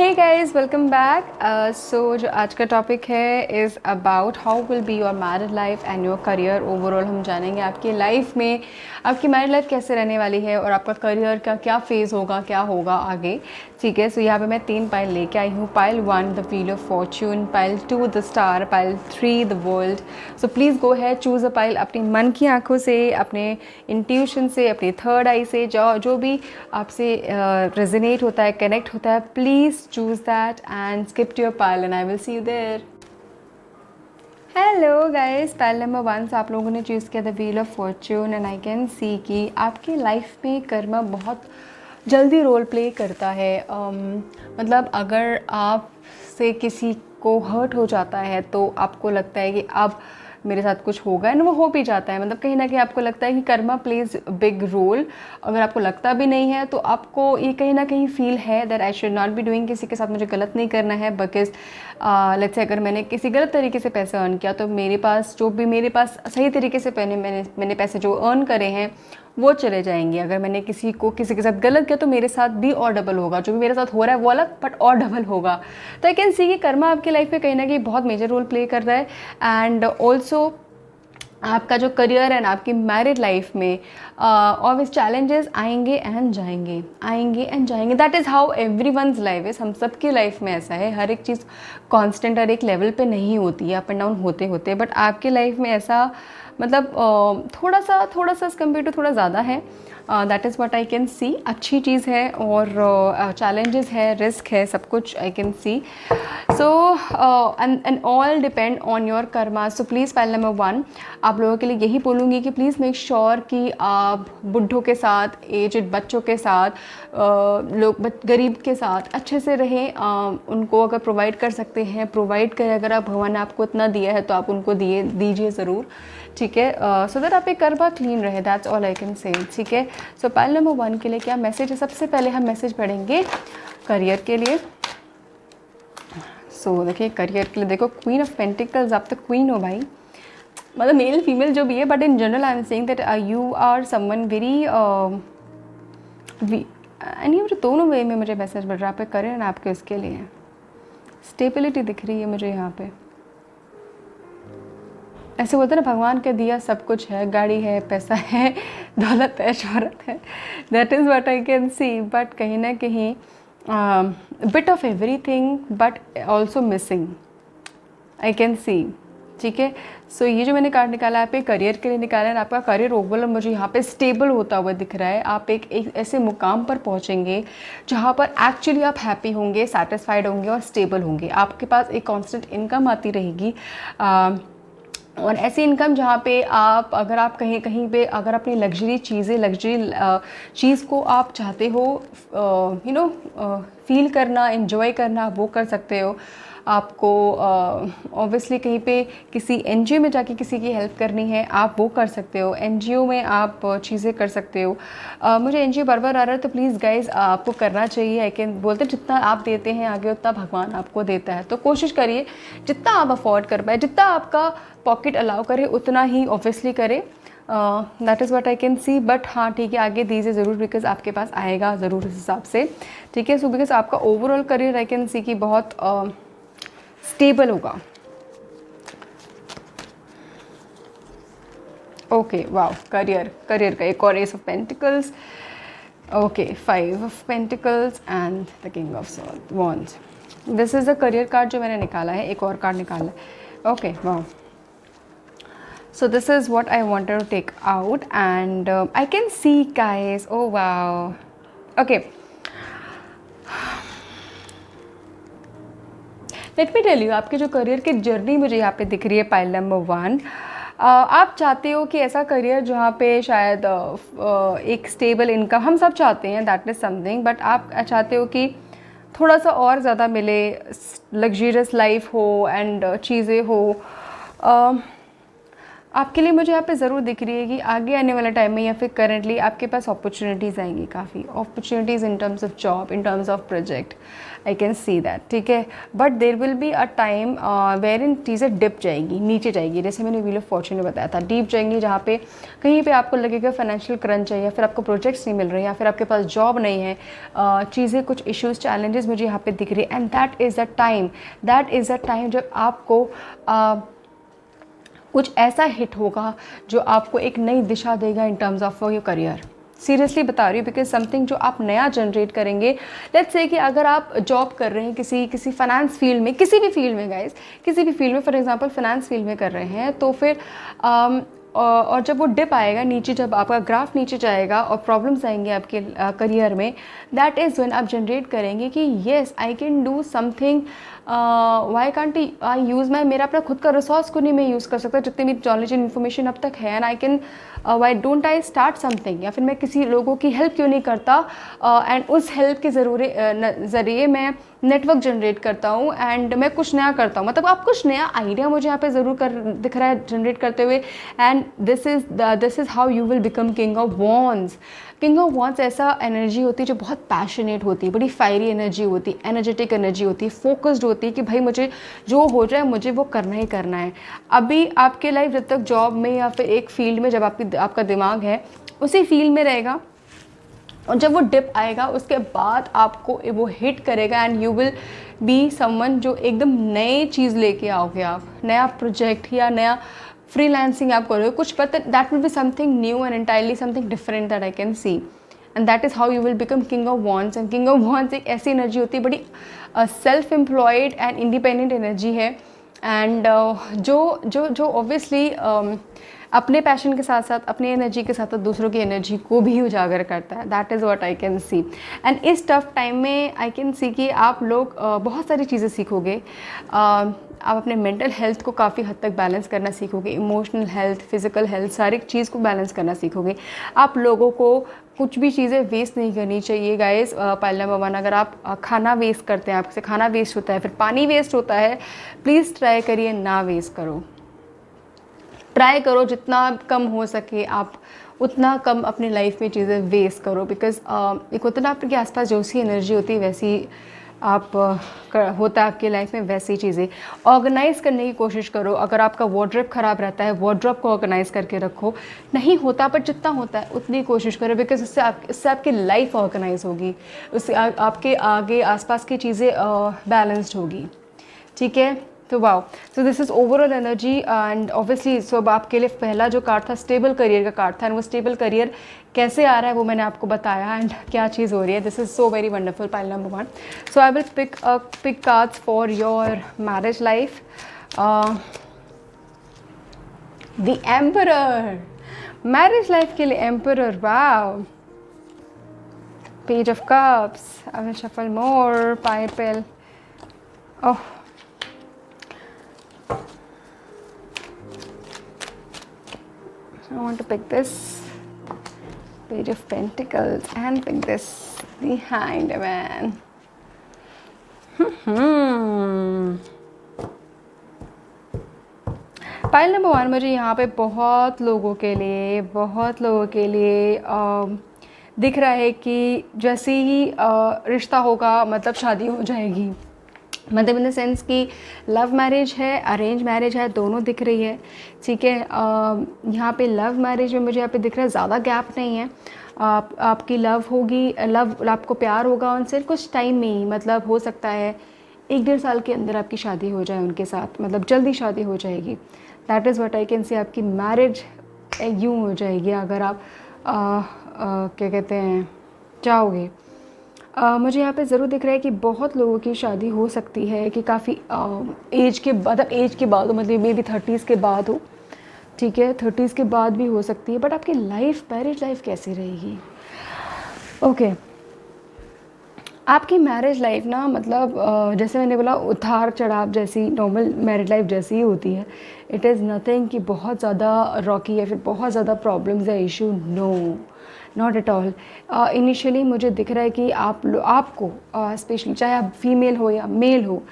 हे guys, welcome back. So जो आज का टॉपिक है is about how will be your married life and your career. Overall हम जानेंगे आपकी लाइफ में आपकी मैरिड लाइफ कैसे रहने वाली है और आपका करियर का क्या फेज़ होगा, क्या होगा आगे। ठीक है, सो यहाँ पे मैं 3 पाइल लेके आई हूँ। Pile 1 the wheel of Fortune, pile 2 the star, pile 3 the world. So please go है, चूज़ अ पाइल अपनी मन की आंखों से, अपने इंट्यूशन से, अपनी थर्ड आई से, जो भी आपसे रेजोनेट होता है, कनेक्ट होता है, please choose that and skip to your pile and I will see you there. Hello guys, pile number 1 से आप लोगों ने चूज़ किया the wheel of Fortune and I can see कि आपकी लाइफ में कर्मा बहुत जल्दी रोल प्ले करता है। मतलब अगर आप से किसी को हर्ट हो जाता है तो आपको लगता है कि अब मेरे साथ कुछ होगा एंड वो हो भी जाता है। मतलब कहीं ना कहीं आपको लगता है कि कर्मा प्लेज बिग रोल। अगर आपको लगता भी नहीं है तो आपको ये कहीं ना कहीं फील है that I should not be doing, किसी के साथ मुझे गलत नहीं करना है। बिकॉज लेट्स से अगर मैंने किसी गलत तरीके से पैसे अर्न किया तो मेरे पास सही तरीके से मैंने पैसे जो अर्न करे हैं वो चले जाएंगे। अगर मैंने किसी के साथ गलत किया तो मेरे साथ भी और डबल होगा। जो भी मेरे साथ हो रहा है वो अलग बट और डबल होगा। तो आई कैन सी कि कर्मा आपकी लाइफ में कहीं ना कहीं बहुत मेजर रोल प्ले कर रहा है। एंड ऑल्सो आपका जो करियर है ना, आपकी मैरिड लाइफ में ऑब्वियस चैलेंजेस आएंगे एंड जाएंगे। That is how every one's life is. हम सबकी लाइफ में ऐसा है, हर एक चीज़ कांस्टेंट और एक लेवल पे नहीं होती है, अप एंड डाउन होते होते। बट आपके लाइफ में ऐसा मतलब थोड़ा सा एज़ कम्पेयर टू थोड़ा ज़्यादा है। That is what I can सी। अच्छी चीज़ है और चैलेंजेस है, रिस्क है, सब कुछ आई can C. So and all depend on your Karma. So please pile number 1 आप लोगों के लिए यही बोलूँगी कि प्लीज़ मेक श्योर कि आप बुढ़ों के साथ, एजड बच्चों के साथ, गरीब के साथ अच्छे से रहें। उनको अगर प्रोवाइड कर सकते हैं प्रोवाइड करें। अगर आप भगवान ने आपको इतना दिया है तो आप उनको दीजिए ज़रूर। ठीक है, सो दैट आपके कर्मा क्लीन रहे। That's all I can say. ठीक है, सो पाइल नंबर 1 के लिए क्या मैसेज है? सबसे पहले हम मैसेज पढ़ेंगे करियर के लिए। सो देखिए करियर के लिए देखो, क्वीन ऑफ पेंटिकल्स, आप तो क्वीन हो भाई, मतलब मेल फीमेल जो भी है, but in general I am saying that you are someone very and ये दोनों वे में मुझे मैसेज मिल रहा है। आपके करियर एंड आपके उसके लिए स्टेबिलिटी दिख रही है मुझे यहाँ पे। ऐसे बोलते हैं ना, भगवान का दिया सब कुछ है, गाड़ी है, पैसा है, दौलत है, शोहरत है। That is what I can C. But कहीं ना कहीं bit of everything but also missing I can सी। ठीक है, सो ये जो मैंने कार्ड निकाला है आपके करियर के लिए निकाला है। आपका करियर ओवरऑल मुझे यहाँ पे स्टेबल होता हुआ दिख रहा है। आप एक ऐसे मुकाम पर पहुँचेंगे जहाँ पर एक्चुअली आप हैप्पी होंगे, सेटिस्फाइड होंगे और स्टेबल होंगे। आपके पास एक कांस्टेंट इनकम आती रहेगी और ऐसी इनकम जहाँ पे अगर आप कहीं पे अगर अपनी लग्जरी चीज़ को आप चाहते हो फील करना, एंजॉय करना, वो कर सकते हो। आपको ऑब्वियसली कहीं पे किसी एनजीओ में जाके किसी की हेल्प करनी है, आप वो कर सकते हो। एनजीओ में आप चीज़ें कर सकते हो। मुझे एनजीओ बार बार आ रहा है, तो प्लीज़ गाइज आपको करना चाहिए। आई कैन बोलते जितना आप देते हैं आगे उतना भगवान आपको देता है। तो कोशिश करिए जितना आप अफोर्ड कर पाए, जितना आपका पॉकेट अलाउ करे उतना ही ऑब्वियसली करे। That is what I can C. But हाँ ठीक है, आगे दीजिए ज़रूर, बिकॉज आपके पास आएगा ज़रूर इस हिसाब से। ठीक है, सो बिकॉज आपका overall career I can see कि बहुत स्टेबल होगा। ओके, वाओ, करियर का एक और S of pentacles. Okay, 5 of pentacles and the king of wands. This is the career card जो मैंने निकाला है। एक और कार्ड निकाला है। Okay, wow, so this is what I wanted to take out and I can see guys, oh wow, okay, let me tell you आपके जो करियर की जर्नी मुझे यहाँ पे दिख रही है पाइल नंबर 1। आप चाहते हो कि ऐसा करियर जहाँ पे शायद एक स्टेबल इनकम, हम सब चाहते हैं, दैट इज़ समथिंग। बट आप चाहते हो कि थोड़ा सा और ज़्यादा मिले, लग्जरियस लाइफ हो एंड चीज़ें हो। आपके लिए मुझे यहाँ पे ज़रूर दिख रही है कि आगे आने वाला टाइम में या फिर करेंटली आपके पास अपॉर्चुनिटीज़ आएंगी, काफ़ी opportunities in terms of job, in terms of project, I can see that, ठीक है। But there will be a time where in चीज़ें डिप जाएंगी, नीचे जाएगी, जैसे मैंने व्हील ऑफ फॉर्चून में बताया था, डीप जाएंगी, जहाँ पे कहीं पे आपको लगेगा फाइनेंशियल क्रंच है या फिर आपको प्रोजेक्ट्स नहीं मिल रहे या फिर आपके पास जॉब नहीं है, चीज़ें कुछ इश्यूज़ चैलेंजेस मुझे यहाँ पे दिख रही है। And that is the time जब आपको कुछ ऐसा हिट होगा जो आपको एक नई दिशा देगा इन terms of your career. Seriously बता रही हूँ, बिकॉज समथिंग जो आप नया जनरेट करेंगे। लेट्स से कि अगर आप जॉब कर रहे हैं किसी फाइनेंस फील्ड में, किसी भी फील्ड में गाइस, किसी भी फील्ड में, फॉर एग्जांपल फाइनेंस फील्ड में कर रहे हैं, तो फिर और जब वो डिप आएगा नीचे, जब आपका ग्राफ नीचे जाएगा और प्रॉब्लम्स आएंगे आपके करियर में, दैट इज़ व्हेन आप जनरेट करेंगे कि yes I can do something, why can't I use my, मेरा अपना खुद का रिसोर्स को नहीं मैं यूज़ कर सकता जितनी मेरी नॉलेज एंड इन्फॉर्मेशन अब तक है, and I can why don't I start something, या फिर मैं किसी लोगों की हेल्प क्यों नहीं करता, एंड उस हेल्प के ज़रिए मैं नेटवर्क जनरेट करता हूँ एंड मैं कुछ नया करता हूँ। मतलब आप कुछ नया आइडिया मुझे यहाँ पे ज़रूर दिख रहा है जनरेट करते हुए। And this is how you will become king of wands. King of wands ऐसा एनर्जी होती है जो बहुत पैशनेट होती है, बड़ी फायरी एनर्जी होती है, एनर्जेटिक एनर्जी होती है, फोकस्ड होती है कि भाई मुझे जो हो जाए मुझे वो करना ही करना है। अभी आपके लाइफ जब तक जॉब में या फिर एक फील्ड में जब आपका दिमाग है उसी फील्ड में रहेगा, और जब वो डिप आएगा उसके बाद आपको वो हिट करेगा and you will be someone जो एकदम नई चीज़ लेके आओगे, आप नया प्रोजेक्ट या नया फ्रीलांसिंग आप करोगे, कुछ पता, that will be something new and entirely something different that I can C, and that is how you will become king of wands. And king of wands एक ऐसी एनर्जी होती है, बड़ी self employed and independent energy है, and जो obviously अपने passion के साथ साथ, अपनी एनर्जी के साथ साथ दूसरों की एनर्जी को भी उजागर करता है। That is what I can C. And इस टफ टाइम में आई कैन सी कि आप लोग बहुत सारी चीज़ें सीखोगे। आप अपने मेंटल हेल्थ को काफ़ी हद तक बैलेंस करना सीखोगे, इमोशनल हेल्थ, फिजिकल हेल्थ, सारी चीज़ को बैलेंस करना सीखोगे। आप लोगों को कुछ भी चीज़ें वेस्ट नहीं करनी चाहिए गाइस। पहला नंबर वन, अगर आप खाना वेस्ट करते हैं, आपसे खाना वेस्ट होता है, फिर पानी वेस्ट होता है, प्लीज़ ट्राई करिए ना वेस्ट करो। ट्राई करो जितना कम हो सके आप उतना कम अपनी लाइफ में चीज़ें वेस्ट करो, बिकॉज एक होता ना आपके आसपास जो सी एनर्जी होती है वैसी आप होता है आपकी लाइफ में, वैसी चीज़ें ऑर्गेनाइज़ करने की कोशिश करो। अगर आपका वार्डरोब ख़राब रहता है, वार्डरोब को ऑर्गेनाइज़ करके रखो। नहीं होता पर जितना होता है उतनी कोशिश करो, बिकॉज इससे आपकी लाइफ ऑर्गेनाइज होगी, उससे आपके आगे आसपास की चीज़ें बैलेंस्ड होगी, ठीक है। तो wow, so this is overall energy and obviously so अब आपके लिए पहला जो कार्ड था स्टेबल करियर का कार्ड था, एंड वो स्टेबल करियर कैसे आ रहा है वो मैंने आपको बताया एंड क्या चीज़ हो रही है। This is so very wonderful, pile number one. So I will pick cards for your marriage life. The emperor, marriage life के लिए emperor, wow. Page of cups, I will shuffle more, pile, oh, I want to pick this Page of Pentacles and pick this, the Hanged Man. Pile number one मुझे यहाँ पे बहुत लोगों के लिए दिख रहा है कि जैसे ही रिश्ता होगा मतलब शादी हो जाएगी, मतलब इन द सेंस कि लव मैरिज है, अरेंज मैरिज है, दोनों दिख रही है, ठीक है। यहाँ पे लव मैरिज में मुझे यहाँ पे दिख रहा है ज़्यादा गैप नहीं है। आपकी लव होगी, आपको प्यार होगा उनसे कुछ टाइम में ही, मतलब हो सकता है 1-1.5 साल के अंदर आपकी शादी हो जाए उनके साथ, मतलब जल्दी शादी हो जाएगी। That is what I can say. आपकी मैरिज यूँ हो जाएगी अगर आप क्या कहते हैं चाहोगे। मुझे यहाँ पे ज़रूर दिख रहा है कि बहुत लोगों की शादी हो सकती है कि काफ़ी एज के बाद हो, मतलब मे बी 30s के बाद हो, ठीक है, 30s के बाद भी हो सकती है। बट आपकी लाइफ, मैरिज लाइफ कैसी रहेगी? ओके, आपकी मैरिज लाइफ ना मतलब जैसे मैंने बोला उतार चढ़ाव जैसी, नॉर्मल मैरिज लाइफ जैसी ही होती है। इट इज़ नथिंग कि बहुत ज़्यादा रॉकी या फिर बहुत ज़्यादा प्रॉब्लम्स या issue, no, not at all. Initially मुझे दिख रहा है कि आपको स्पेशली चाहे आप फीमेल हो या मेल हो,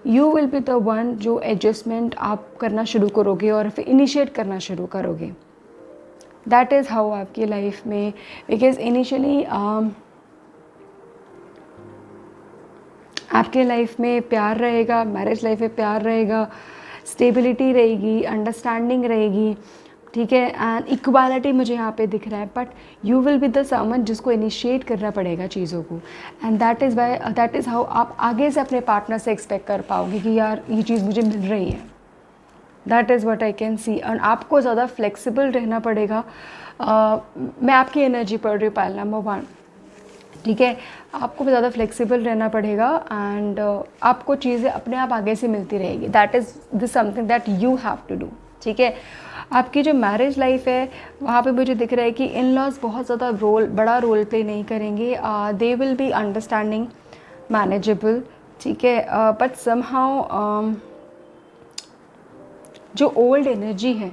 you will be the one जो एडजस्टमेंट आप करना शुरू करोगे और फिर इनिशिएट करना शुरू करोगे. दैट इज़ हाउ आपकी लाइफ में, बिकॉज इनिशियली आपके लाइफ में प्यार रहेगा, मैरिज लाइफ में प्यार रहेगा, स्टेबिलिटी रहेगी, अंडरस्टैंडिंग रहेगी, ठीक है, एंड इक्वालिटी मुझे यहाँ पे दिख रहा है. But you will be the someone जिसको इनिशिएट करना पड़ेगा चीज़ों को, एंड दैट इज़ हाउ आप आगे से अपने पार्टनर से एक्सपेक्ट कर पाओगे कि यार ये चीज़ मुझे मिल रही है. That is what I can C. And आपको ज़्यादा फ्लेक्सिबल रहना पड़ेगा. मैं आपकी एनर्जी पढ़ रही हूँ पायल नंबर 1, ठीक है. आपको ज़्यादा फ्लेक्सिबल रहना पड़ेगा एंड आपको चीज़ें अपने आप आगे से मिलती रहेगी. That is this something that you have to do, ठीक है. आपकी जो मैरिज लाइफ है वहाँ पे मुझे दिख रहा है कि इन लॉज बहुत ज़्यादा बड़ा रोल प्ले नहीं करेंगे. They will be understanding, manageable, ठीक है. बट समहाउ जो ओल्ड एनर्जी है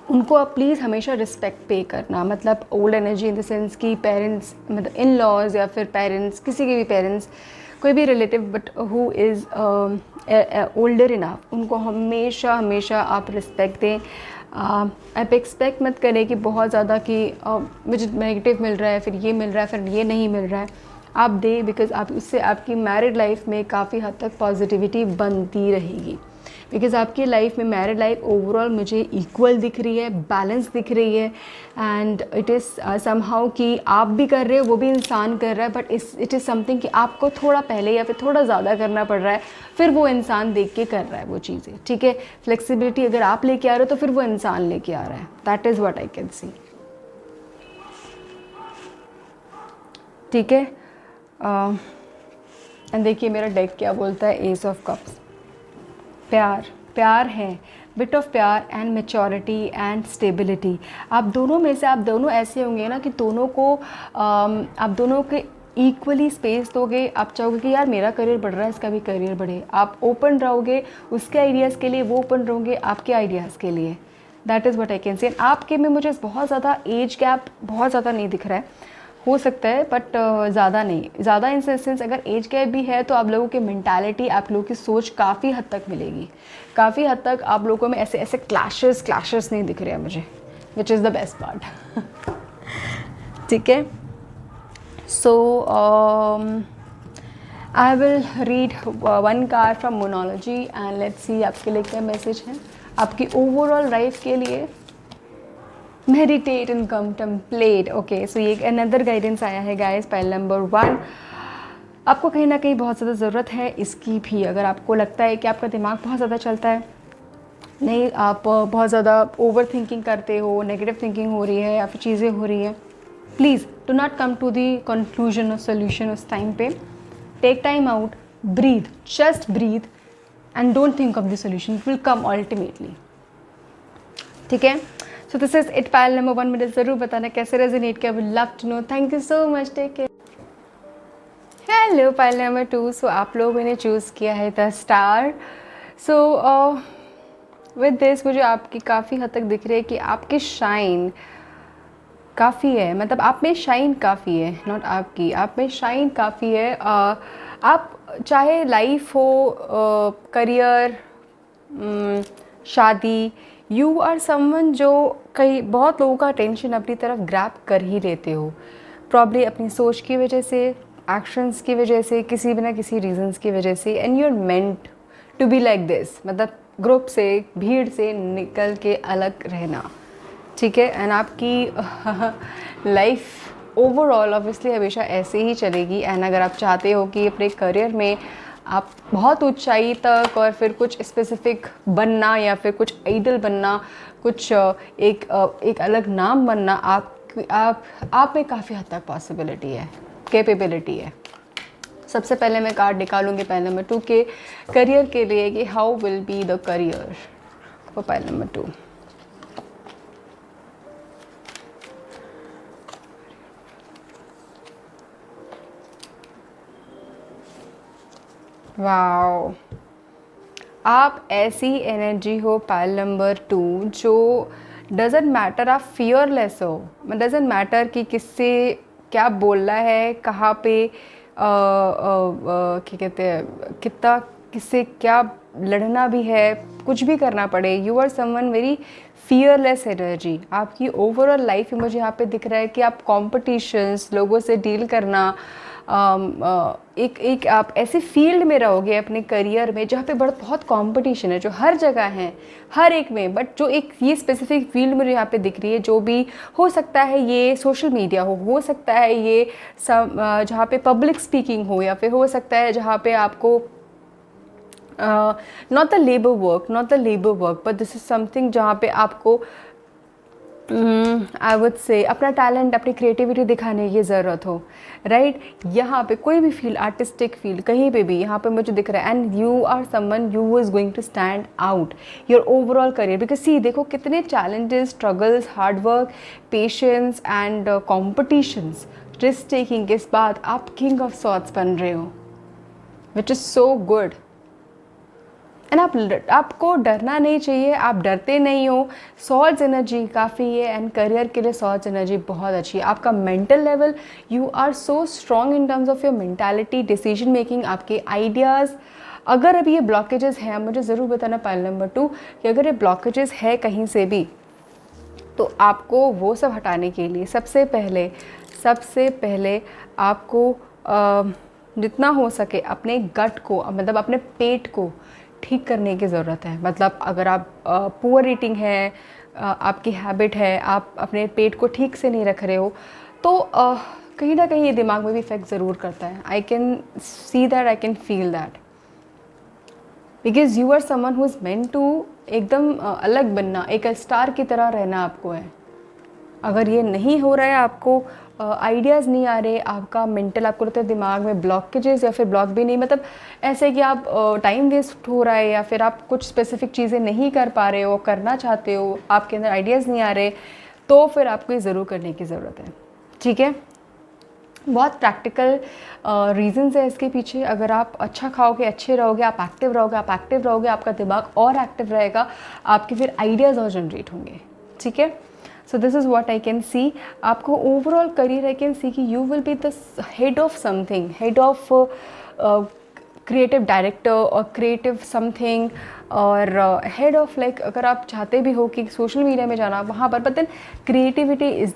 उनको आप प्लीज़ हमेशा रिस्पेक्ट पे करना. मतलब old energy in the sense कि पेरेंट्स, मतलब इन लॉज या फिर पेरेंट्स, किसी के भी पेरेंट्स, कोई भी relative but who is older enough, उनको हमेशा हमेशा आप रिस्पेक्ट दें. आप एक्सपेक्ट मत करें कि बहुत ज़्यादा कि मुझे नेगेटिव मिल रहा है, फिर ये मिल रहा है, फिर ये नहीं मिल रहा है. आप दें, बिकॉज़ आप उससे आपकी मैरिड लाइफ में काफ़ी हद तक पॉजिटिविटी बनती रहेगी. बिकॉज़ आपकी लाइफ में मैरिड लाइफ ओवरऑल मुझे इक्वल दिख रही है, बैलेंस दिख रही है. एंड इट इज़ समहाउ कि आप भी कर रहे हो, वो भी इंसान कर रहा है, बट इट इज़ समथिंग कि आपको थोड़ा पहले या फिर थोड़ा ज़्यादा करना पड़ रहा है, फिर वो इंसान देख के कर रहा है वो चीज़ें, ठीक है. फ्लेक्सिबिलिटी अगर आप लेके आ रहे हो तो फिर वो इंसान लेके आ रहा है. That is what I can सी, ठीक है. एंड देखिए मेरा डेक क्या बोलता है, एस ऑफ कप्स. प्यार है, बिट ऑफ प्यार एंड मैच्योरिटी एंड स्टेबिलिटी. आप दोनों में से, आप दोनों ऐसे होंगे ना कि दोनों को आप दोनों के इक्वली स्पेस दोगे. आप चाहोगे कि यार मेरा करियर बढ़ रहा है, इसका भी करियर बढ़े. आप ओपन रहोगे उसके आइडियाज़ के लिए, वो ओपन रहोगे आपके आइडियाज़ के लिए. That is what I can say. आपके में मुझे बहुत ज़्यादा एज गैप बहुत ज़्यादा नहीं दिख रहा है, हो सकता है बट ज़्यादा नहीं. ज़्यादा इन सेंस अगर एज गैप भी है तो आप लोगों की मेंटालिटी, आप लोगों की सोच काफ़ी हद तक मिलेगी. काफ़ी हद तक आप लोगों में ऐसे ऐसे क्लैशेस नहीं दिख रहे हैं मुझे, which is the best part. ठीक है. So I will read one card from Moonology and let's see आपके लिए क्या मैसेज है आपकी ओवरऑल लाइफ के लिए. Meditate and contemplate. ओके, सो ये अनदर गाइडेंस आया है गाइस. पाइल नंबर 1, आपको कहीं ना कहीं बहुत ज़्यादा ज़रूरत है इसकी भी. अगर आपको लगता है कि आपका दिमाग बहुत ज़्यादा चलता है, नहीं आप बहुत ज़्यादा ओवर थिंकिंग करते हो, नेगेटिव थिंकिंग हो रही है या फिर चीज़ें हो रही हैं, please do not come to the conclusion और सोल्यूशन उस टाइम पे. Take time out, breathe, just breathe and don't think of the solution, it will come ultimately. ठीक है. So this is it. Pile number 1 मुझे ज़रूर बताना कैसे resonate किया. Will love to know. Thank you so much. Take care. Hello pile number 2. सो आप लोगों ने चूज़ किया है the star. So with this मुझे आपकी काफ़ी हद तक दिख रही है कि आपकी शाइन काफ़ी है. मतलब आप में शाइन काफ़ी है, नॉट आपकी, आप में शाइन काफ़ी है. आप चाहे लाइफ हो, करियर, शादी, यू आर समवन जो कई बहुत लोगों का अटेंशन अपनी तरफ ग्रैब कर ही लेते हो. प्रॉब्ली अपनी सोच की वजह से, एक्शंस की वजह से, किसी भी ना किसी रीजंस की वजह से. And you are meant to be like this. मतलब ग्रुप से, भीड़ से निकल के अलग रहना. ठीक है. एंड आपकी लाइफ ओवरऑल ऑब्वियसली हमेशा ऐसे ही चलेगी. एंड अगर आप चाहते हो कि अपने करियर में आप बहुत ऊंचाई तक और फिर कुछ स्पेसिफिक बनना या फिर कुछ आइडल बनना, कुछ एक अलग नाम बनना, आप में काफ़ी हद तक पॉसिबिलिटी है, कैपेबिलिटी है. सबसे पहले मैं कार्ड निकालूंगी पाइल नंबर 2 के करियर के लिए कि how will be the career for pile number 2. Wow, आप ऐसी एनर्जी हो पाइल नंबर 2 जो डजेंट मैटर, आप फियरलेस हो. डजेंट मैटर कि किससे क्या बोलना है, कहाँ पे क्या कहते हैं, कितना किससे क्या लड़ना भी है, कुछ भी करना पड़े, you are someone very fearless energy. आपकी ओवरऑल लाइफ में मुझे यहाँ पे दिख रहा है कि आप कॉम्पिटिशन्स, लोगों से डील करना, एक आप ऐसे फील्ड में रहोगे अपने करियर में जहाँ पे बहुत कंपटीशन है, जो हर जगह है, हर एक में, बट जो एक ये स्पेसिफिक फील्ड मुझे यहाँ पे दिख रही है, जो भी हो सकता है, ये सोशल मीडिया हो सकता है, ये सब जहाँ पे पब्लिक स्पीकिंग हो, या फिर हो सकता है जहाँ पे आपको not the labor work, but this is something जहाँ पे आपको आई वुड से अपना टैलेंट, अपनी क्रिएटिविटी दिखाने की ज़रूरत हो, राइट? यहाँ पे कोई भी फील्ड, आर्टिस्टिक फील्ड, कहीं पे भी यहाँ पे मुझे दिख रहा है, and you are someone you is going to stand out your overall career, because see देखो कितने challenges, struggles, hard work, patience and competitions, risk taking के बाद आप किंग ऑफ सॉर्ट्स बन रहे हो, which is so good. And आपको डरना नहीं चाहिए, आप डरते नहीं हो। सॉर्ड्स एनर्जी काफ़ी है, एंड करियर के लिए सॉर्ड्स एनर्जी बहुत अच्छी है। आपका mental level, you are so strong in terms of your mentality, decision making, आपके आइडियाज़। अगर अभी ये ब्लॉकेजेस हैं, मुझे ज़रूर बताना पाइल नंबर 2 कि अगर ये ब्लॉकेजेस है कहीं से भी, तो आपको वो सब हटाने के लिए सबसे पहले आपको जितना हो सके अपने गट को, मतलब अपने पेट को ठीक करने की ज़रूरत है। मतलब अगर आप पुअर ईटिंग है, आपकी हैबिट है, आप अपने पेट को ठीक से नहीं रख रहे हो, तो कहीं ना कहीं ये दिमाग में भी इफेक्ट ज़रूर करता है। I can see that, I can feel that, because you are someone who is meant to एकदम अलग बनना, एक स्टार की तरह रहना आपको है। अगर ये नहीं हो रहा है, आपको आइडियाज़ नहीं आ रहे, आपका मेंटल, आपको लगता है दिमाग में ब्लॉकेजेस, या फिर ब्लॉक भी नहीं, मतलब ऐसे कि आप टाइम वेस्ट हो रहा है, या फिर आप कुछ स्पेसिफिक चीज़ें नहीं कर पा रहे हो, करना चाहते हो, आपके अंदर आइडियाज़ नहीं आ रहे, तो फिर आपको ये ज़रूर करने की ज़रूरत है, ठीक है? बहुत प्रैक्टिकल रीजंस है इसके पीछे। अगर आप अच्छा खाओगे, अच्छे रहोगे, आप एक्टिव रहोगे, आपका दिमाग और एक्टिव रहेगा, आपके फिर आइडियाज़ और जनरेट होंगे, ठीक है? So this is what I can see. आपको overall career I can see कि you will be the head of something, head of creative director और क्रिएटिव समथिंग, और हेड ऑफ लाइक, अगर आप चाहते भी हो कि सोशल मीडिया में जाना, वहाँ पर, but then creativity is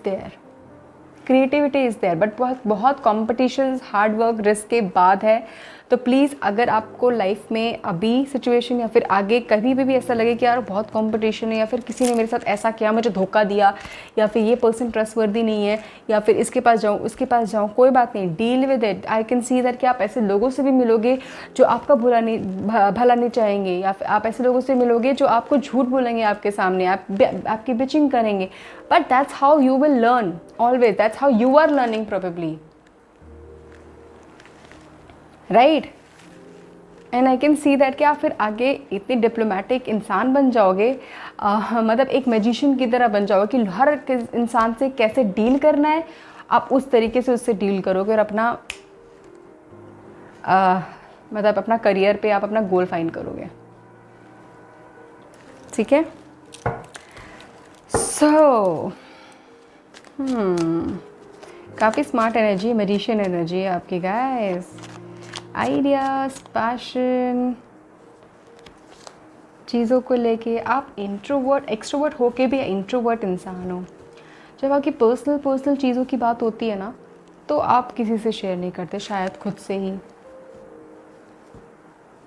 there, but बहुत कॉम्पिटिशन, हार्ड वर्क, रिस्क के बाद है। तो प्लीज़, अगर आपको लाइफ में अभी सिचुएशन या फिर आगे कभी भी ऐसा लगे कि यार बहुत कंपटीशन है, या फिर किसी ने मेरे साथ ऐसा किया, मुझे धोखा दिया, या फिर ये पर्सन ट्रस्टवर्दी नहीं है, या फिर इसके पास जाऊँ, उसके पास जाऊँ, कोई बात नहीं, deal with it. I can see that कि आप ऐसे लोगों से भी मिलोगे जो आपका भला नहीं चाहेंगे, या फिर आप ऐसे लोगों से मिलोगे जो आपको झूठ बोलेंगे आपके सामने, आपकी बिचिंग करेंगे, but that's how you will learn always, that's how you are learning probably, right? And I can see that कि आप फिर आगे इतने डिप्लोमेटिक इंसान बन जाओगे, मतलब एक मैजिशियन की तरह बन जाओगे कि हर इंसान से कैसे डील करना है, आप उस तरीके से उससे डील करोगे, और अपना मतलब अपना करियर पे आप अपना गोल फाइंड करोगे, ठीक है? सो काफ़ी स्मार्ट एनर्जी, मैजिशियन एनर्जी है आपकी गाइस। आइडियाज़, पैशन, चीज़ों को लेके आप इंट्रोवर्ट, एक्सट्रोवर्ट होके भी इंट्रोवर्ट इंसान हो। जब आपकी पर्सनल चीज़ों की बात होती है ना, तो आप किसी से शेयर नहीं करते, शायद खुद से ही।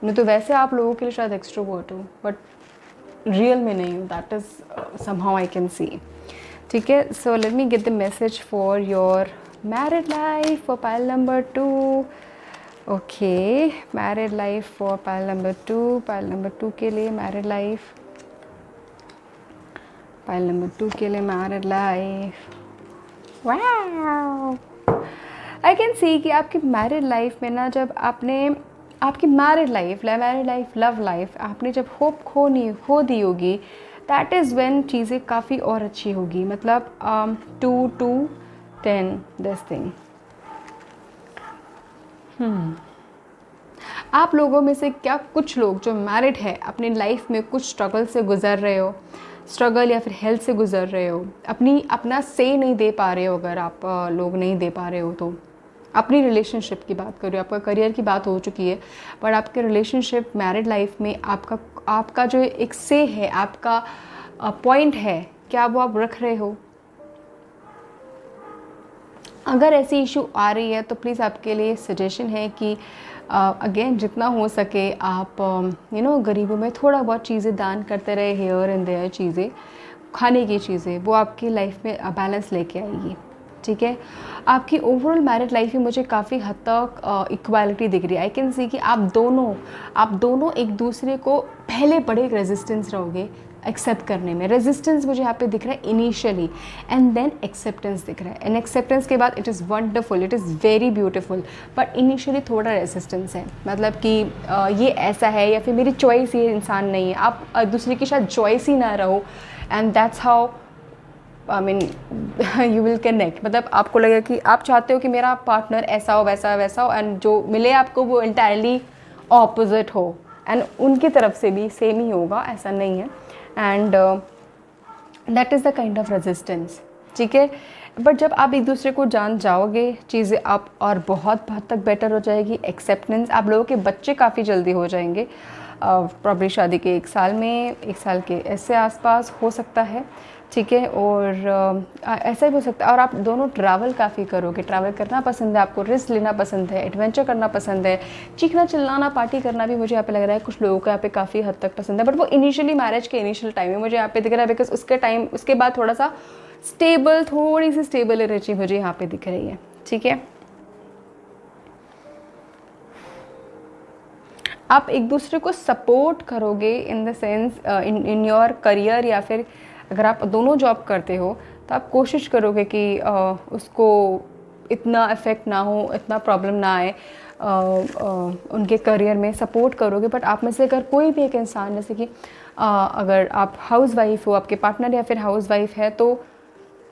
नहीं तो वैसे आप लोगों के लिए शायद एक्सट्रोवर्ट हो, बट रियल में नहीं हो। That is somehow I can सी, ठीक है? So let me get the message for your married life for pile number 2। Okay, married life for pile number 2। Pile number 2 के लिए मैरिड लाइफ, पाइल नंबर 2 के लिए married life. Wow, I can see कि आपकी married life में ना, जब आपने आपकी मैरिड लाइफ, लव लाइफ आपने जब होप खो दी होगी, दैट इज़ व्हेन चीज़ें काफ़ी और अच्छी होगी। मतलब 2 to 10 दिस थिंग। आप लोगों में से क्या कुछ लोग जो मैरिड है अपनी लाइफ में कुछ स्ट्रगल से गुज़र रहे हो, स्ट्रगल या फिर हेल्थ से गुज़र रहे हो, अपना से नहीं दे पा रहे हो, अगर आप लोग नहीं दे पा रहे हो तो अपनी रिलेशनशिप की बात कर रही हूँ, आपका करियर की बात हो चुकी है, बट आपके रिलेशनशिप मैरिड लाइफ में आपका जो एक से है, आपका पॉइंट है, क्या वो आप रख रहे हो? अगर ऐसी इशू आ रही है तो प्लीज़ आपके लिए सजेशन है कि अगेन जितना हो सके आप गरीबों में थोड़ा बहुत चीज़ें दान करते रहे, हेयर एंड देयर चीज़ें, खाने की चीज़ें, वो आपकी लाइफ में बैलेंस लेके आएगी। ठीक है, आपकी ओवरऑल मैरिड लाइफ में मुझे काफ़ी हद तक इक्वालिटी दिख रही है। आई कैन सी कि आप दोनों एक दूसरे को पहले बड़े रेजिस्टेंस रहोगे एक्सेप्ट करने में। रेजिस्टेंस मुझे यहाँ पे दिख रहा है इनिशियली, एंड देन एक्सेप्टेंस दिख रहा है, एंड एक्सेप्टेंस के बाद it is wonderful, it is very beautiful, but initially थोड़ा रेजिस्टेंस है। मतलब कि ये ऐसा है या फिर मेरी चॉइस ये इंसान नहीं है, आप दूसरे की शायद चॉइस ही ना रहो, and that's how I mean you will connect. मतलब आपको लगेगा कि आप चाहते हो कि मेरा पार्टनर ऐसा हो, वैसा हो, एंड जो मिले आपको वो इंटायरली ऑपोजिट हो, एंड उनकी तरफ से भी सेम ही होगा, ऐसा नहीं है, and that is the kind of resistance. ठीक है, बट जब आप एक दूसरे को जान जाओगे, चीज़ें आप और बहुत हद तक बेटर हो जाएगी। एक्सेप्टेंस, आप लोगों के बच्चे काफ़ी जल्दी हो जाएंगे, प्रॉब्ली शादी के 1 साल में, 1 साल के ऐसे आसपास हो सकता है। ठीक है, और ऐसा भी हो सकता है, और आप दोनों ट्रैवल काफ़ी करोगे, ट्रैवल करना पसंद है आपको, रिस्क लेना पसंद है, एडवेंचर करना पसंद है, चीखना चिल्लाना पार्टी करना भी मुझे यहाँ पे लग रहा है कुछ लोगों को यहाँ पे काफ़ी हद तक पसंद है, बट वो इनिशियली मैरिज के इनिशियल टाइम में मुझे यहाँ पे दिख रहा है, बिकॉज उसके बाद थोड़ा सा थोड़ी सी स्टेबल एनर्जी मुझे यहाँ पे दिख रही है। ठीक है, आप एक दूसरे को सपोर्ट करोगे in the sense in your career, या फिर अगर आप दोनों जॉब करते हो तो आप कोशिश करोगे कि उसको इतना इफ़ेक्ट ना हो, इतना प्रॉब्लम ना आए उनके करियर में, सपोर्ट करोगे। बट आप में से अगर कोई भी एक इंसान, जैसे कि अगर आप हाउस वाइफ हो, आपके पार्टनर या फिर हाउस वाइफ है, तो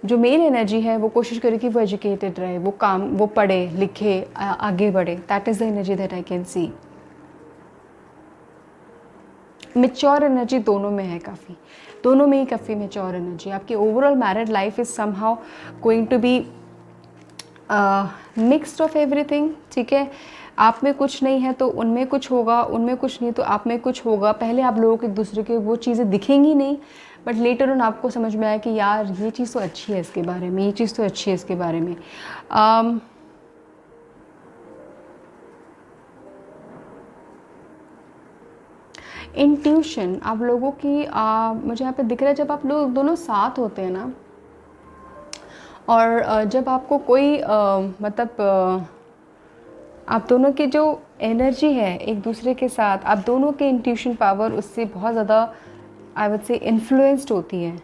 जो मेल एनर्जी है वो कोशिश करे कि वो एजुकेटेड रहे, वो पढ़े लिखे, आगे बढ़े। That is the energy that I can see. Mature energy दोनों में है, दोनों में ही काफ़ी मेच्योर एनर्जी। आपकी overall married life is somehow going to be mixed of everything. ठीक है, आप में कुछ नहीं है तो उनमें कुछ होगा, उनमें कुछ नहीं तो आप में कुछ होगा। पहले आप लोगों को एक दूसरे के वो चीज़ें दिखेंगी नहीं, बट लेटर ऑन आपको समझ में आया कि यार ये चीज़ तो अच्छी है इसके बारे में, ये चीज़ तो अच्छी है इसके बारे में। इंट्यूशन आप लोगों की मुझे यहाँ पे दिख रहा है, जब आप लोग दोनों साथ होते हैं ना, और जब आपको कोई आप दोनों की जो एनर्जी है एक दूसरे के साथ, आप दोनों के इंट्यूशन पावर उससे बहुत ज़्यादा आई वुड से इन्फ्लुएंस्ड होती है।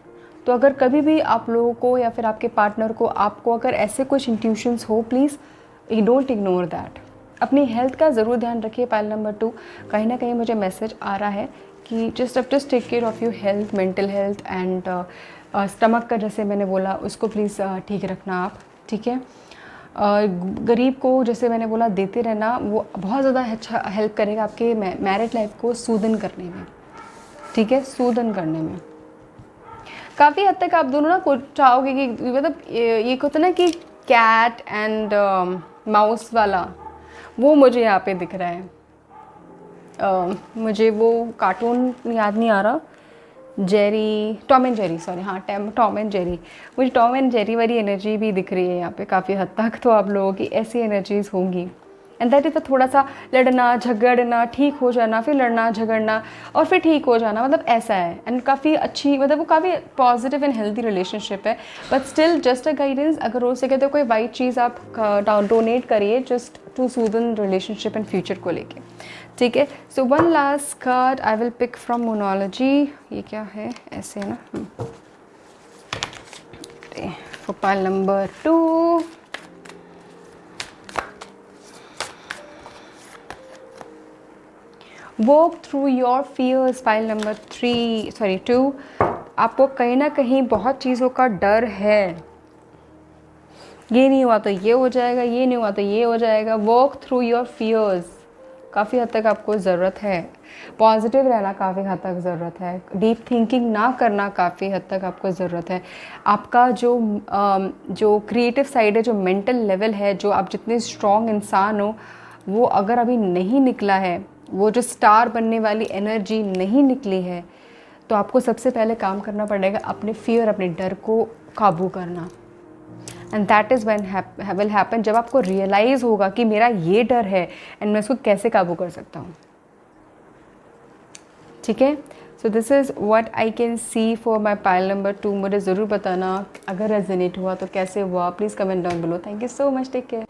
तो अगर कभी भी आप लोगों को या फिर आपके पार्टनर को, आपको अगर ऐसे कुछ इंट्यूशंस हो, प्लीज़ डोंट इग्नोर दैट। अपनी हेल्थ का ज़रूर ध्यान रखिए। पाइल नंबर 2, कहीं ना कहीं मुझे मैसेज आ रहा है कि just take care of your health, mental health and stomach का, जैसे मैंने बोला, उसको प्लीज़ ठीक रखना आप। ठीक है, गरीब को जैसे मैंने बोला देते रहना, वो बहुत ज़्यादा अच्छा हेल्प करेगा आपके मैरिड लाइफ को सूदन करने में। ठीक है, सूदन करने में काफ़ी हद तक आप दोनों ना को चाहोगे कि मतलब ये होता ना कि कैट एंड माउस वाला, वो मुझे यहाँ पे दिख रहा है। मुझे वो कार्टून याद नहीं आ रहा, टॉम एंड जेरी, सॉरी, हाँ टॉम एंड जेरी, मुझे टॉम एंड जेरी वाली एनर्जी भी दिख रही है यहाँ पे काफ़ी हद तक। तो आप लोगों की ऐसी एनर्जीज होंगी, एंड दैट इज़ तो थोड़ा सा लड़ना झगड़ना, ठीक हो जाना, फिर लड़ना झगड़ना और फिर ठीक हो जाना, मतलब ऐसा है। एंड काफ़ी अच्छी, मतलब वो काफ़ी पॉजिटिव एंड हेल्दी रिलेशनशिप है, but still just a guidance. अगर हो सके तो कोई वाइट चीज़ आप डोनेट करिए, just to soothen relationship and future को लेके। ठीक है, so one last card I will pick from Moonology. ये क्या है, ऐसे है ना, pile number 2, walk through your fears. File number 2, आपको कहीं ना कहीं बहुत चीज़ों का डर है। ये नहीं हुआ तो ये हो जाएगा, ये नहीं हुआ तो ये हो जाएगा। वॉक थ्रू योर फियर्स, काफ़ी हद तक आपको ज़रूरत है, पॉजिटिव रहना काफ़ी हद तक ज़रूरत है, डीप थिंकिंग ना करना काफ़ी हद तक आपको ज़रूरत है। आपका जो क्रिएटिव साइड है, जो मेंटल लेवल है, जो आप जितने स्ट्रॉन्ग इंसान हो, वो अगर अभी नहीं निकला है, वो जो स्टार बनने वाली एनर्जी नहीं निकली है, तो आपको सबसे पहले काम करना पड़ेगा अपने फियर, अपने डर को काबू करना। And that is when will happen, जब आपको रियलाइज़ होगा कि मेरा ये डर है एंड मैं इसको कैसे काबू कर सकता हूँ। ठीक है, so this is what I can C for my pile number 2। मुझे ज़रूर बताना अगर रेजोनेट हुआ तो कैसे हुआ, please comment down below. Thank you so much, take care.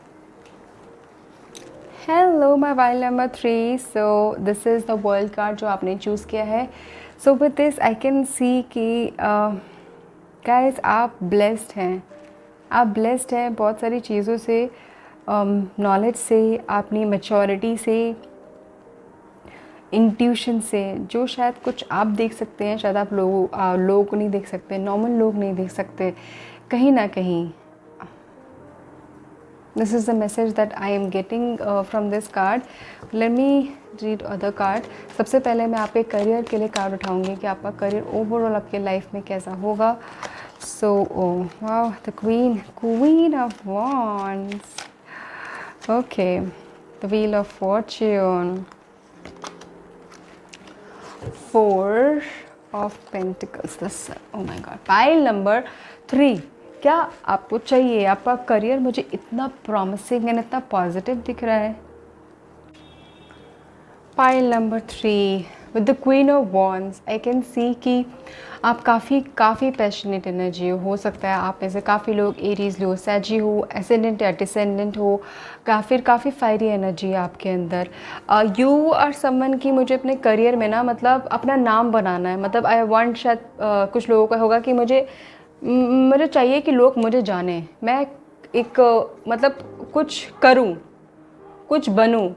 Hello my pile number 3। So this is the world card जो आपने चूज़ किया है। So with this I can see कि गाइस आप ब्लेस्ड हैं, आप ब्लेस्ड हैं बहुत सारी चीज़ों से, नॉलेज से, अपनी मैच्योरिटी से, इंट्यूशन से, जो शायद कुछ आप देख सकते हैं, शायद आप लोगों को नहीं देख सकते, नॉर्मल लोग नहीं देख सकते। कहीं ना कहीं this is the message that I am getting from this card. Let me read other card. सबसे पहले मैं आपके करियर के लिए कार्ड उठाऊंगी कि आपका करियर ओवरऑल आपके लाइफ में कैसा होगा। So wow, the queen of wands, okay, the wheel of fortune, 4 of pentacles, the sun, oh my god. Pile number 3, क्या आपको चाहिए? आपका करियर मुझे इतना प्रॉमिसिंग एंड इतना पॉजिटिव दिख रहा है। Pile number 3 with the queen of wands, I can see कि आप काफ़ी पैशनेट एनर्जी हो सकता है आप में से काफ़ी लोग एरीज हो, सैजी हो, एसेंडेंट या डिसेंडेंट हो, काफ़ी फायरी एनर्जी है आपके अंदर। यू आर समवन की मुझे अपने करियर में ना, मतलब अपना नाम बनाना है। मतलब आई वांट, शायद कुछ लोगों का होगा कि मुझे चाहिए कि लोग मुझे जाने, मैं एक मतलब कुछ करूं, कुछ बनूं।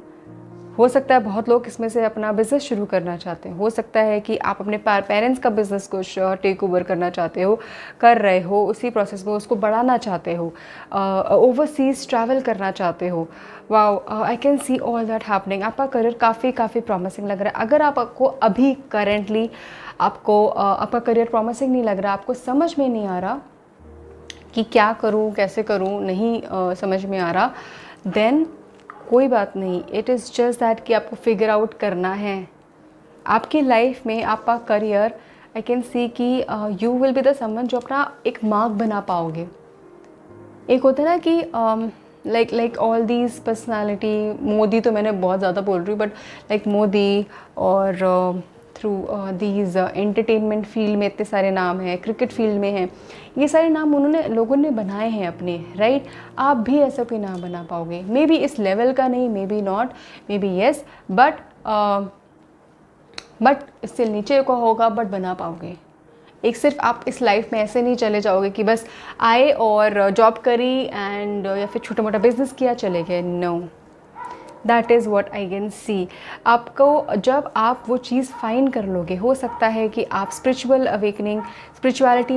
हो सकता है बहुत लोग इसमें से अपना बिज़नेस शुरू करना चाहते हैं, हो सकता है कि आप अपने पेरेंट्स का बिज़नेस कुछ टेक ओवर करना चाहते हो, कर रहे हो, उसी प्रोसेस में उसको बढ़ाना चाहते हो, ओवरसीज़ ट्रैवल करना चाहते हो। Wow, I can see all that happening. आपका करियर काफ़ी प्रॉमिसिंग लग रहा है। अगर आपको अभी करेंटली आपका करियर प्रॉमिसिंग नहीं लग रहा, आपको समझ में नहीं आ रहा कि क्या करूं, कैसे करूं, नहीं समझ में आ रहा, देन कोई बात नहीं। इट इज़ जस्ट दैट कि आपको फिगर आउट करना है। आपकी लाइफ में आपका करियर, आई कैन सी कि you will be the someone जो अपना एक मार्क बना पाओगे। एक होता है ना कि like all these personality, Modi तो मैंने बहुत ज़्यादा बोल रही हूँ, बट लाइक मोदी और थ्रू दीज एंटरटेनमेंट फील्ड में इतने सारे नाम हैं, क्रिकेट फील्ड में हैं, ये सारे नाम लोगों ने बनाए हैं अपने, राइट। आप भी ऐसा कोई नाम बना पाओगे, मे बी इस लेवल का नहीं, may be not, may be yes, but इससे नीचे का होगा, बट बना पाओगे। एक सिर्फ आप इस लाइफ में ऐसे नहीं चले जाओगे कि बस आए और जॉब करी एंड या फिर छोटा मोटा बिजनेस किया चले गए। No, that is what I can see. आपको जब आप वो चीज़ फाइंड कर लोगे, हो सकता है कि आप स्पिरिचुअल अवेकनिंग, स्पिरिचुअलिटी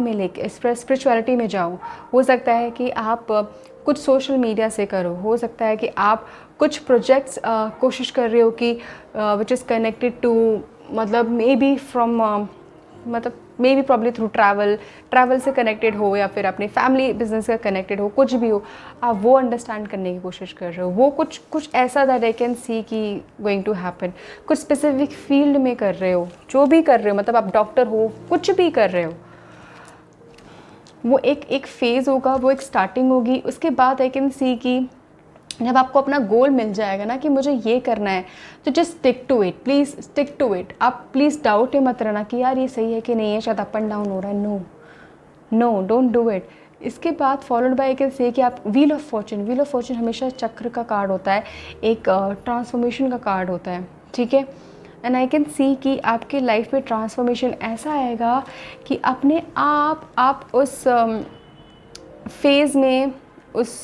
में जाओ, हो सकता है कि आप कुछ सोशल मीडिया से करो, हो सकता है कि आप कुछ प्रोजेक्ट्स कोशिश कर रहे हो कि विच इज़ कनेक्टेड टू, मतलब मे बी फ्रॉम मतलब may be probably through travel से कनेक्टेड हो, या फिर अपने फैमिली बिजनेस से कनेक्टेड हो, कुछ भी हो, आप वो अंडरस्टैंड करने की कोशिश कर रहे हो। वो कुछ ऐसा दैट आई कैन सी कि गोइंग टू हैपन। कुछ स्पेसिफिक फील्ड में कर रहे हो, जो भी कर रहे हो, मतलब आप डॉक्टर हो, कुछ भी कर रहे हो, वो एक फेज़ होगा, वो एक स्टार्टिंग होगी। उसके बाद आई कैन सी कि जब आपको अपना गोल मिल जाएगा ना कि मुझे ये करना है, तो just stick to it, please stick to it. आप प्लीज़ डाउट में मत रहना कि यार ये सही है कि नहीं है, शायद अप एंड डाउन हो रहा है। No, don't do it. इसके बाद फॉलोड बाय कैन से कि आप व्हील ऑफ फॉर्चून हमेशा चक्र का कार्ड होता है, एक ट्रांसफॉर्मेशन का कार्ड होता है, ठीक है। एंड आई कैन सी कि आपके लाइफ में ट्रांसफॉर्मेशन ऐसा आएगा कि अपने आप उस फेज़ में, उस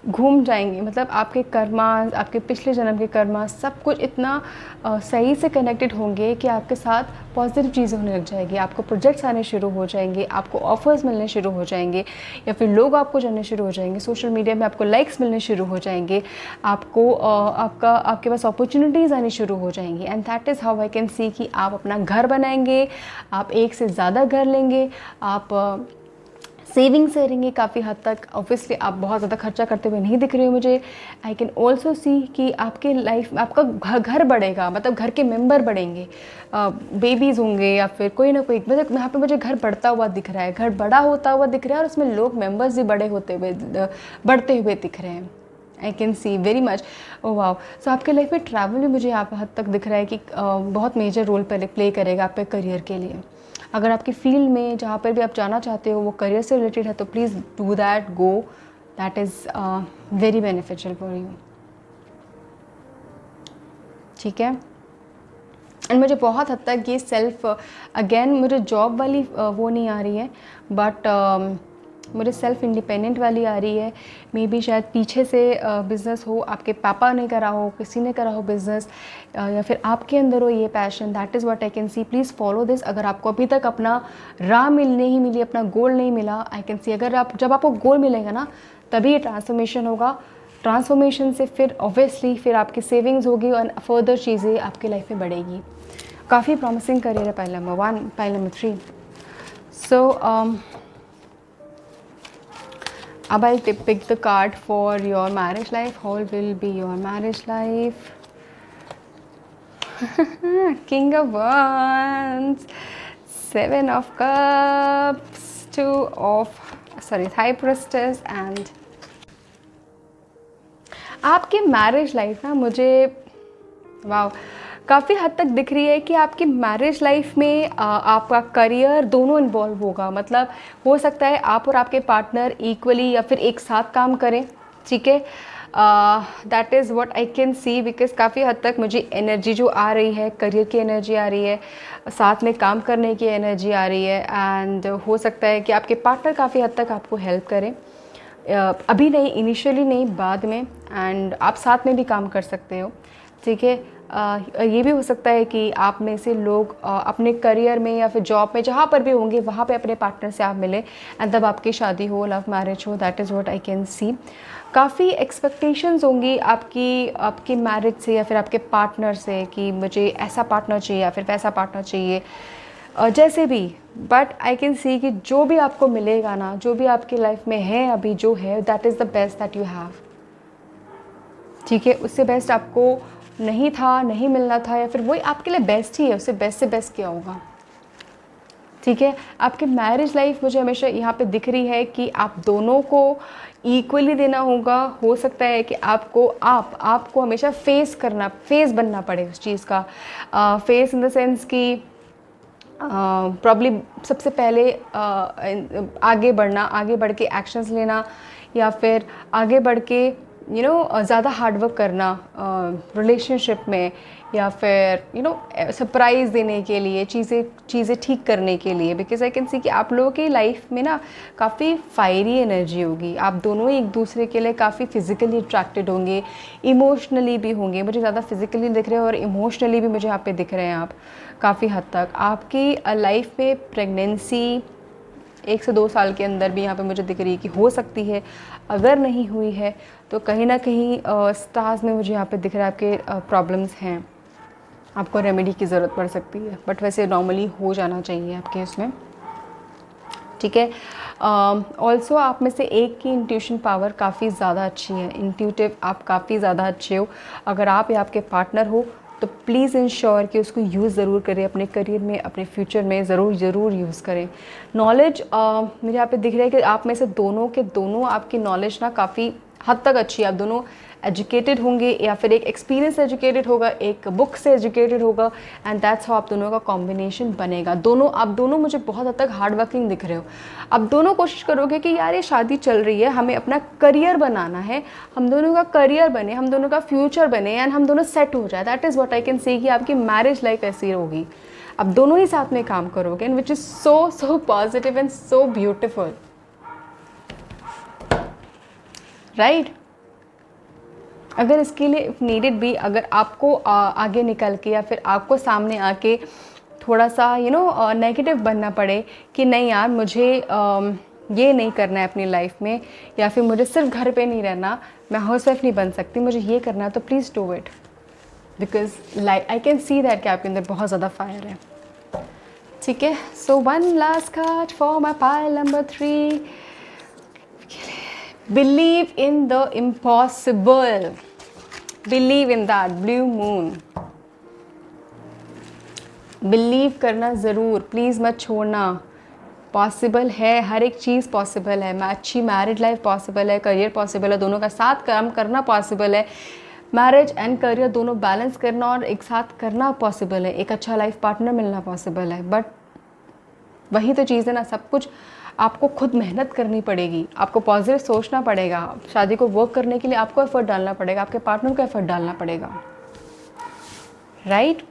घूम जाएंगे, मतलब आपके कर्मा, आपके पिछले जन्म के कर्मा सब कुछ इतना सही से कनेक्टेड होंगे कि आपके साथ पॉजिटिव चीज़ें होने लग जाएगी, आपको प्रोजेक्ट्स आने शुरू हो जाएंगे, आपको ऑफर्स मिलने शुरू हो जाएंगे, या फिर लोग आपको जानने शुरू हो जाएंगे, सोशल मीडिया में आपको लाइक्स मिलने शुरू हो जाएंगे, आपको आपके पास अपॉर्चुनिटीज़ आनी शुरू हो जाएंगी। And that is how I can see कि आप अपना घर बनाएंगे, आप एक से ज़्यादा घर लेंगे, आप सेविंग्स करेंगे काफ़ी हद तक। ऑब्वियसली आप बहुत ज़्यादा खर्चा करते हुए नहीं दिख रहे हो मुझे। आई कैन ऑल्सो सी कि आपके लाइफ में आपका घर बढ़ेगा, मतलब घर के मेंबर बढ़ेंगे, बेबीज़ होंगे या फिर कोई ना कोई, मतलब यहाँ पे मुझे घर बढ़ता हुआ दिख रहा है, घर बड़ा होता हुआ दिख रहा है और उसमें लोग मेंबर्स भी बढ़ते हुए दिख रहे हैं। I can see very much. Oh wow. So आपके लाइफ में ट्रैवल भी मुझे यहाँ हद तक दिख रहा है कि बहुत मेजर रोल प्ले करेगा आपके करियर के लिए। अगर आपकी फील्ड में जहाँ पर भी आप जाना चाहते हो वो करियर से रिलेटेड है तो please do that, go, that is very beneficial for you. ठीक है। एंड मुझे बहुत हद तक ये सेल्फ, अगेन मुझे जॉब वाली वो नहीं आ रही है, बट मुझे सेल्फ इंडिपेंडेंट वाली आ रही है। मे बी शायद पीछे से बिज़नेस हो, आपके पापा ने करा हो, किसी ने करा हो बिज़नेस, या फिर आपके अंदर हो ये passion. That is what I can C. Please follow this. अगर आपको अभी तक अपना राह नहीं मिली, अपना गोल नहीं मिला, आई कैन सी अगर जब आपको गोल मिलेगा ना तभी ये ट्रांसफॉर्मेशन होगा। ट्रांसफॉर्मेशन से फिर ऑब्वियसली फिर आपकी सेविंग्स होगी और फर्दर चीज़ें आपकी लाइफ में बढ़ेगी। काफ़ी प्रॉमिसिंग करियर है पाइल नंबर 1, पाइल नंबर 3। सो अब I'll pick the card for your marriage life. How will be your marriage life? King of Wands, 7 of Cups, High Priestess, and आपकी मैरिज लाइफ ना मुझे वाव काफ़ी हद तक दिख रही है कि आपकी मैरिज लाइफ में आपका करियर दोनों इन्वॉल्व होगा। मतलब हो सकता है आप और आपके पार्टनर इक्वली या फिर एक साथ काम करें। ठीक है, that is what I can C, because काफ़ी हद तक मुझे एनर्जी जो आ रही है, करियर की एनर्जी आ रही है, साथ में काम करने की एनर्जी आ रही है। एंड हो सकता है कि आपके पार्टनर काफ़ी हद तक आपको हेल्प करें, अभी नहीं, इनिशियली नहीं, बाद में। एंड आप साथ में भी काम कर सकते हो। ठीक है, ये भी हो सकता है कि आप में से लोग अपने करियर में या फिर जॉब में जहाँ पर भी होंगे वहाँ पे अपने पार्टनर से आप मिलें एंड तब आपकी शादी हो, लव मैरिज हो। That is what I can सी। काफ़ी एक्सपेक्टेशंस होंगी आपकी मैरिज से या फिर आपके पार्टनर से कि मुझे ऐसा पार्टनर चाहिए या फिर वैसा पार्टनर चाहिए, जैसे भी। बट आई कैन सी कि जो भी आपको मिलेगा ना, जो भी आपकी लाइफ में है अभी जो है, that is the best that you have. ठीक है, उससे बेस्ट आपको नहीं था, नहीं मिलना था, या फिर वही आपके लिए बेस्ट ही है, उससे बेस्ट से बेस्ट क्या होगा। ठीक है, आपकी मैरिज लाइफ मुझे हमेशा यहाँ पे दिख रही है कि आप दोनों को इक्वली देना होगा। हो सकता है कि आपको हमेशा फेस बनना पड़े उस चीज़ का। फेस इन द सेंस कि प्रॉब्ली सबसे पहले आगे बढ़ के एक्शंस लेना, या फिर आगे बढ़ के ज़्यादा हार्डवर्क करना रिलेशनशिप में, या फिर सरप्राइज़ देने के लिए, चीज़ें ठीक करने के लिए। बिकॉज आई कैन सी कि आप लोगों की लाइफ में ना काफ़ी फायरी एनर्जी होगी। आप दोनों एक दूसरे के लिए काफ़ी फिज़िकली अट्रैक्टेड होंगे, इमोशनली भी होंगे। मुझे ज़्यादा फिज़िकली दिख रहे हैं और इमोशनली भी मुझे यहाँ पे दिख रहे हैं आप काफ़ी हद तक। आपकी लाइफ में प्रेगनेंसी 1 से 2 साल के अंदर भी यहाँ पे मुझे दिख रही है कि हो सकती है। अगर नहीं हुई है तो कहीं ना कहीं स्टार्स में मुझे यहाँ पे दिख रहा है आपके प्रॉब्लम्स हैं, आपको रेमेडी की ज़रूरत पड़ सकती है। बट वैसे नॉर्मली हो जाना चाहिए आपके उसमें। ठीक है, ऑल्सो आप में से एक की इंट्यूशन पावर काफ़ी ज़्यादा अच्छी है। इंट्यूटिव आप काफ़ी ज़्यादा अच्छे हो। अगर आप या आपके पार्टनर हो तो प्लीज़ इंश्योर कि उसको यूज़ ज़रूर करें, अपने करियर में, अपने फ्यूचर में ज़रूर यूज़ करें। नॉलेज मुझे यहाँ पे दिख रहा है कि आप में से दोनों आपकी नॉलेज ना काफ़ी हद तक अच्छी है। आप दोनों एजुकेटेड होंगे, या फिर एक एक्सपीरियंस एजुकेटेड होगा, एक बुक से एजुकेटेड होगा, एंड दैट्स हाउ आप दोनों का कॉम्बिनेशन बनेगा। आप दोनों मुझे बहुत हद तक हार्ड वर्किंग दिख रहे हो। आप दोनों कोशिश करोगे कि यार ये शादी चल रही है, हमें अपना करियर बनाना है, हम दोनों का करियर बने, हम दोनों का फ्यूचर बने, एंड हम दोनों सेट हो जाए। That is what I can say कि आपकी मैरिज लाइफ ऐसी होगी। आप दोनों ही साथ में काम करोगे, and which is so positive and so beautiful, right. अगर इसके लिए इफ़ नीडेड भी, अगर आपको आगे निकल के या फिर आपको सामने आके थोड़ा सा नेगेटिव बनना पड़े कि नहीं यार मुझे ये नहीं करना है अपनी लाइफ में, या फिर मुझे सिर्फ घर पे नहीं रहना, मैं हाउसवाइफ नहीं बन सकती, मुझे ये करना है, तो please do it, because I can see that कि आपके अंदर बहुत ज़्यादा फायर है। ठीक है, so one last card for my pile number 3। Believe in the impossible, believe in that blue moon. Believe करना ज़रूर, प्लीज़ मत छोड़ना। पॉसिबल है, हर एक चीज़ पॉसिबल है। अच्छी मैरिड लाइफ पॉसिबल है, करियर पॉसिबल है, दोनों का साथ काम करना पॉसिबल है। मैरिज एंड करियर दोनों बैलेंस करना और एक साथ करना पॉसिबल है। एक अच्छा लाइफ पार्टनर मिलना पॉसिबल है। बट वही तो चीज़ है ना, सब कुछ आपको खुद मेहनत करनी पड़ेगी, आपको पॉजिटिव सोचना पड़ेगा। शादी को वर्क करने के लिए आपको एफर्ट डालना पड़ेगा, आपके पार्टनर को एफर्ट डालना पड़ेगा, right.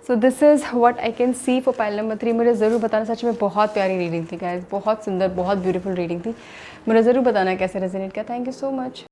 So this is what I can C for pile number 3। मुझे ज़रूर बताना, सच में बहुत प्यारी रीडिंग थी गाइस, बहुत सुंदर, बहुत ब्यूटीफुल रीडिंग थी। मुझे ज़रूर बताना कैसे रेजोनेट किया। Thank you so much.